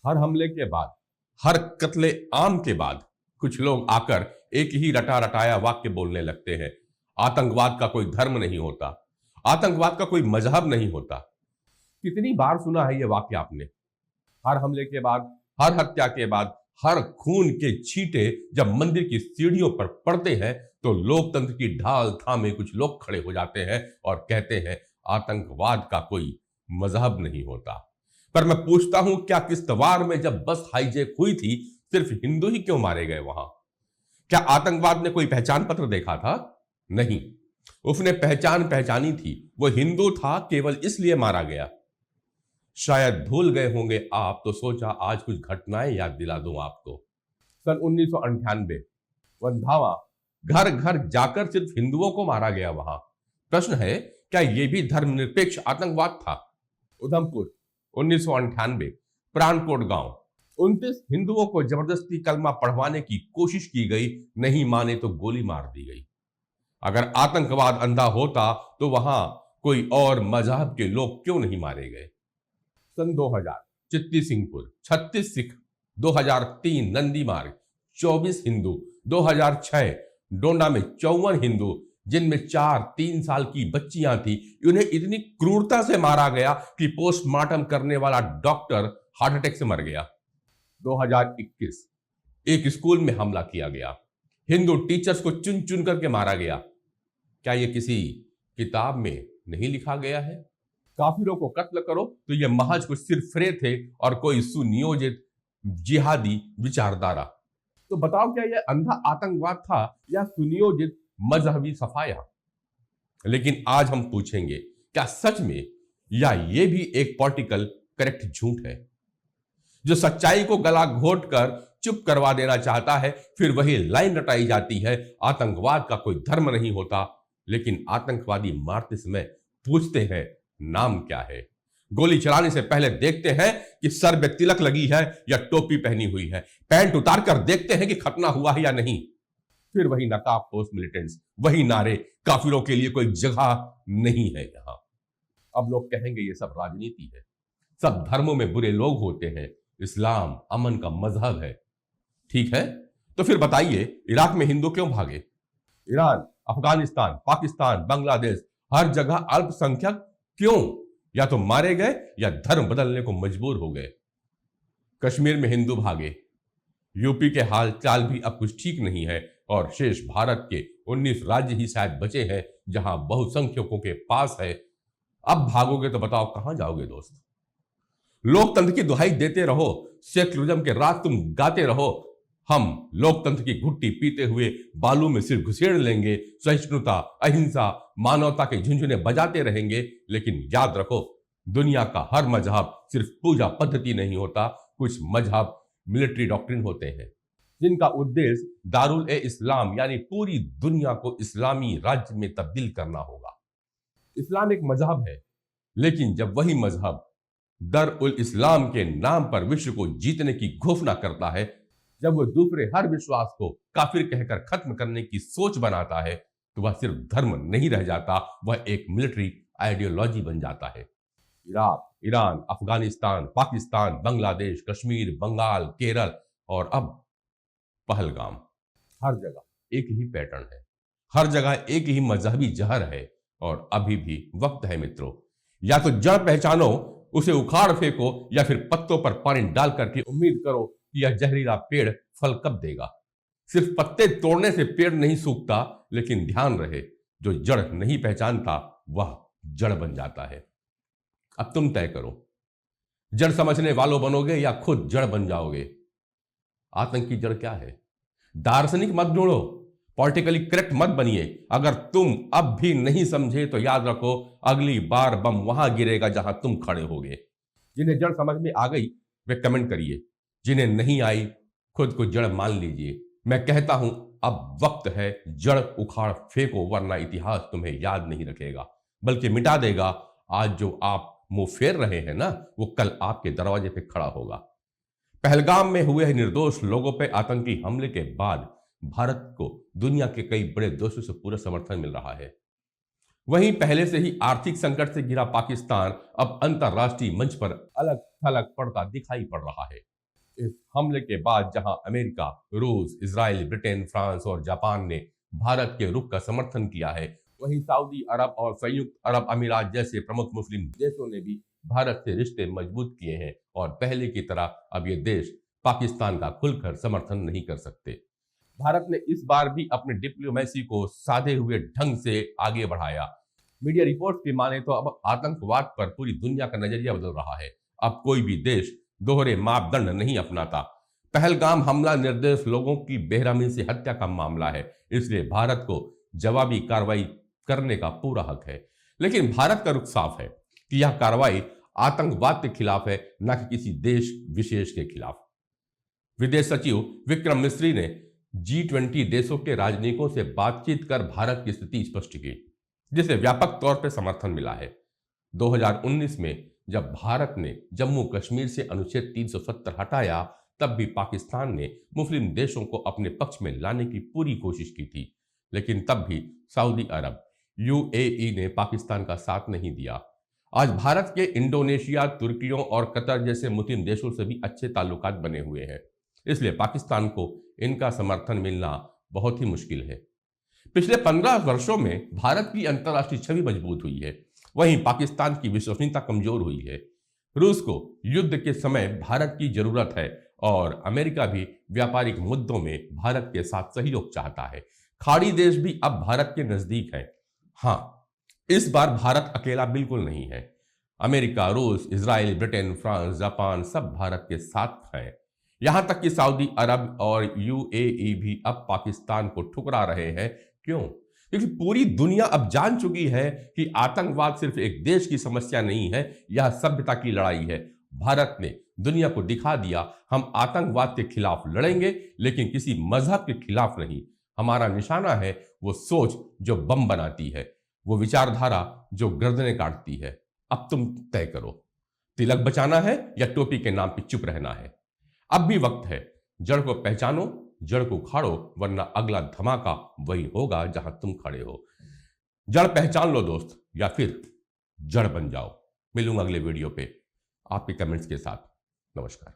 हर हमले के बाद, हर कत्ले आम के बाद कुछ लोग आकर एक ही रटा रटाया वाक्य बोलने लगते हैं। आतंकवाद का कोई धर्म नहीं होता, आतंकवाद का कोई मजहब नहीं होता। कितनी बार सुना है ये वाक्य आपने? हर हमले के बाद, हर हत्या के बाद, हर खून के छींटे जब मंदिर की सीढ़ियों पर पड़ते हैं तो लोकतंत्र की ढाल थामे कुछ लोग खड़े हो जाते हैं और कहते हैं आतंकवाद का कोई मजहब नहीं होता। पर मैं पूछता हूं, क्या किश्तवाड़ में जब बस हाईजैक हुई थी सिर्फ हिंदू ही क्यों मारे गए वहां? क्या आतंकवाद ने कोई पहचान पत्र देखा था? नहीं, उसने पहचान पहचानी थी। वो हिंदू था, केवल इसलिए मारा गया। शायद भूल गए होंगे आप, तो सोचा आज कुछ घटनाएं याद दिला दूं आपको। सन 1998 वंधावा, घर घर जाकर सिर्फ हिंदुओं को मारा गया वहां। प्रश्न है, क्या यह भी धर्मनिरपेक्ष आतंकवाद था? उधमपुर 1998 प्राणकोट गांव, 29 हिंदुओं को जबरदस्ती कलमा पढ़वाने की कोशिश की गई, नहीं माने तो गोली मार दी गई। अगर आतंकवाद अंधा होता तो वहां कोई और मजहब के लोग क्यों नहीं मारे गए? सन 2000 चित्ती सिंहपुर 36 सिख, 2003 नंदी मार्ग 24 हिंदू, 2006 डोंडा में 54 हिंदू, जिनमें 3 साल की बच्चियां थी। उन्हें इतनी क्रूरता से मारा गया कि पोस्टमार्टम करने वाला डॉक्टर हार्ट अटैक से मर गया। 2021 एक स्कूल में हमला किया गया, हिंदू टीचर्स को चुन चुन करके मारा गया। क्या यह किसी किताब में नहीं लिखा गया है? काफिरों को कत्ल करो तो यह महज कुछ सिरफिरे थे और कोई सुनियोजित जिहादी विचारधारा। तो बताओ, क्या यह अंधा आतंकवाद था या सुनियोजित मजहबी सफाया? लेकिन आज हम पूछेंगे, क्या सच में या यह भी एक पॉलिटिकल करेक्ट झूठ है जो सच्चाई को गला घोट कर चुप करवा देना चाहता है? फिर वही लाइन रटाई जाती है, आतंकवाद का कोई धर्म नहीं होता। लेकिन आतंकवादी मारते समय पूछते हैं नाम क्या है? गोली चलाने से पहले देखते हैं कि सर में तिलक लगी है या टोपी पहनी हुई है, पैंट उतार कर देखते हैं कि खतना हुआ है या नहीं। फिर वही नकाब पोस्ट मिलिटेंट्स, वही नारे, काफिरों के लिए कोई जगह नहीं है यहां। अब लोग कहेंगे ये सब राजनीति है, सब धर्मों में बुरे लोग होते हैं, इस्लाम अमन का मजहब है। ठीक है, तो फिर बताइए इराक में हिंदू क्यों भागे? ईरान, अफगानिस्तान, पाकिस्तान, बांग्लादेश, हर जगह अल्पसंख्यक क्यों या तो मारे गए या धर्म बदलने को मजबूर हो गए। कश्मीर में हिंदू भागे, यूपी के हाल चाल भी अब कुछ ठीक नहीं है और शेष भारत के 19 राज्य ही शायद बचे हैं जहां बहुसंख्यकों के पास है। अब भागोगे तो बताओ कहां जाओगे दोस्त? लोकतंत्र की दुहाई देते रहो, सेक्युलरिज्म के राग तुम गाते रहो, हम लोकतंत्र की घुट्टी पीते हुए बालू में सिर घुसेड़ लेंगे, सहिष्णुता, अहिंसा, मानवता के झुंझुने बजाते रहेंगे। लेकिन याद रखो, दुनिया का हर मजहब सिर्फ पूजा पद्धति नहीं होता। कुछ मजहब मिलिट्री डॉक्ट्रिन होते हैं जिनका उद्देश्य दारुल ए इस्लाम यानी पूरी दुनिया को इस्लामी राज्य में तब्दील करना होगा। इस्लाम एक मजहब है, लेकिन जब वही मजहब दर उल इस्लाम के नाम पर विश्व को जीतने की घोषणा करता है, जब वह दूसरे हर विश्वास को काफिर कहकर खत्म करने की सोच बनाता है, तो वह सिर्फ धर्म नहीं रह जाता, वह एक मिलिट्री आइडियोलॉजी बन जाता है। इराक, ईरान, अफगानिस्तान, पाकिस्तान, बांग्लादेश, कश्मीर, बंगाल, केरल और अब पहलगाम, हर जगह एक ही पैटर्न है, हर जगह एक ही मजहबी जहर है। और अभी भी वक्त है मित्रों, या तो जड़ पहचानो, उसे उखाड़ फेंको, या फिर पत्तों पर पानी डाल करके उम्मीद करो कि यह जहरीला पेड़ फल कब देगा। सिर्फ पत्ते तोड़ने से पेड़ नहीं सूखता, लेकिन ध्यान रहे, जो जड़ नहीं पहचानता वह जड़ बन जाता है। अब तुम तय करो, जड़ समझने वालों बनोगे या खुद जड़ बन जाओगे? आतंक की जड़ क्या है? दार्शनिक मत ढूंढो, पॉलिटिकली करेक्ट मत बनिए। अगर तुम अब भी नहीं समझे तो याद रखो, अगली बार बम वहां गिरेगा जहां तुम खड़े होगे। जिन्हें जड़ समझ में आ गई वे कमेंट करिए, जिन्हें नहीं आई खुद को जड़ मान लीजिए। मैं कहता हूं, अब वक्त है जड़ उखाड़ फेंको, वरना इतिहास तुम्हें याद नहीं रखेगा बल्कि मिटा देगा। आज जो आप मुंह फेर रहे हैं ना, वो कल आपके दरवाजे पे खड़ा होगा। पहलगाम में हुए निर्दोष लोगों पे आतंकी हमले के बाद भारत को दुनिया के कई बड़े देशों से पूरा समर्थन मिल रहा है। वहीं पहले से ही आर्थिक संकट से घिरा पाकिस्तान अब अंतरराष्ट्रीय मंच पर अलग थलग पड़ता दिखाई पड़ रहा है। इस हमले के बाद जहां अमेरिका, रूस, इजराइल, ब्रिटेन, फ्रांस और जापान ने भारत के रुख का समर्थन किया है, वहीं सऊदी अरब और संयुक्त अरब अमीरात जैसे प्रमुख मुस्लिम देशों ने भी भारत से रिश्ते मजबूत किए हैं और पहले की तरह अब ये देश पाकिस्तान का खुलकर समर्थन नहीं कर सकते। भारत ने इस बार भी अपने डिप्लोमेसी को साधे हुए ढंग से आगे बढ़ाया। मीडिया रिपोर्ट्स की माने तो अब आतंकवाद पर पूरी दुनिया का नजरिया बदल रहा है। अब कोई भी देश दोहरे मापदंड नहीं अपनाता। पहलगाम हमला निर्दोष लोगों की बेरहमी से हत्या का मामला है, इसलिए भारत को जवाबी कार्रवाई करने का पूरा हक है। लेकिन भारत का रुख साफ है कि यह कार्रवाई आतंकवाद के खिलाफ है, न कि किसी देश विशेष के खिलाफ। विदेश सचिव विक्रम मिस्री ने G20 देशों के राजनयिकों से बातचीत कर भारत की स्थिति स्पष्ट की, जिसे व्यापक तौर पर समर्थन मिला है। 2019 में जब भारत ने जम्मू कश्मीर से अनुच्छेद 370 हटाया, तब भी पाकिस्तान ने मुस्लिम देशों को अपने पक्ष में लाने की पूरी कोशिश की थी, लेकिन तब भी सऊदी अरब, UAE ने पाकिस्तान का साथ नहीं दिया। आज भारत के इंडोनेशिया, तुर्कियों और कतर जैसे मुस्लिम देशों से भी अच्छे ताल्लुकात बने हुए हैं, इसलिए पाकिस्तान को इनका समर्थन मिलना बहुत ही मुश्किल है। पिछले 15 वर्षों में भारत की अंतर्राष्ट्रीय छवि मजबूत हुई है, वहीं पाकिस्तान की विश्वसनीयता कमजोर हुई है। रूस को युद्ध के समय भारत की जरूरत है और अमेरिका भी व्यापारिक मुद्दों में भारत के साथ सहयोग चाहता है। खाड़ी देश भी अब भारत के नजदीक है। हाँ, इस बार भारत अकेला बिल्कुल नहीं है। अमेरिका, रूस, इजराइल, ब्रिटेन, फ्रांस, जापान सब भारत के साथ हैं। यहां तक कि सऊदी अरब और UAE भी अब पाकिस्तान को ठुकरा रहे हैं। क्यों? क्योंकि पूरी दुनिया अब जान चुकी है कि आतंकवाद सिर्फ एक देश की समस्या नहीं है, यह सभ्यता की लड़ाई है। भारत ने दुनिया को दिखा दिया, हम आतंकवाद के खिलाफ लड़ेंगे, लेकिन किसी मजहब के खिलाफ नहीं। हमारा निशाना है वो सोच जो बम बनाती है, वो विचारधारा जो गर्दनें काटती है। अब तुम तय करो, तिलक बचाना है या टोपी के नाम पे चुप रहना है। अब भी वक्त है, जड़ को पहचानो, जड़ को उखाड़ो, वरना अगला धमाका वही होगा जहां तुम खड़े हो। जड़ पहचान लो दोस्त, या फिर जड़ बन जाओ। मिलूंगा अगले वीडियो पे आपके कमेंट्स के साथ। नमस्कार।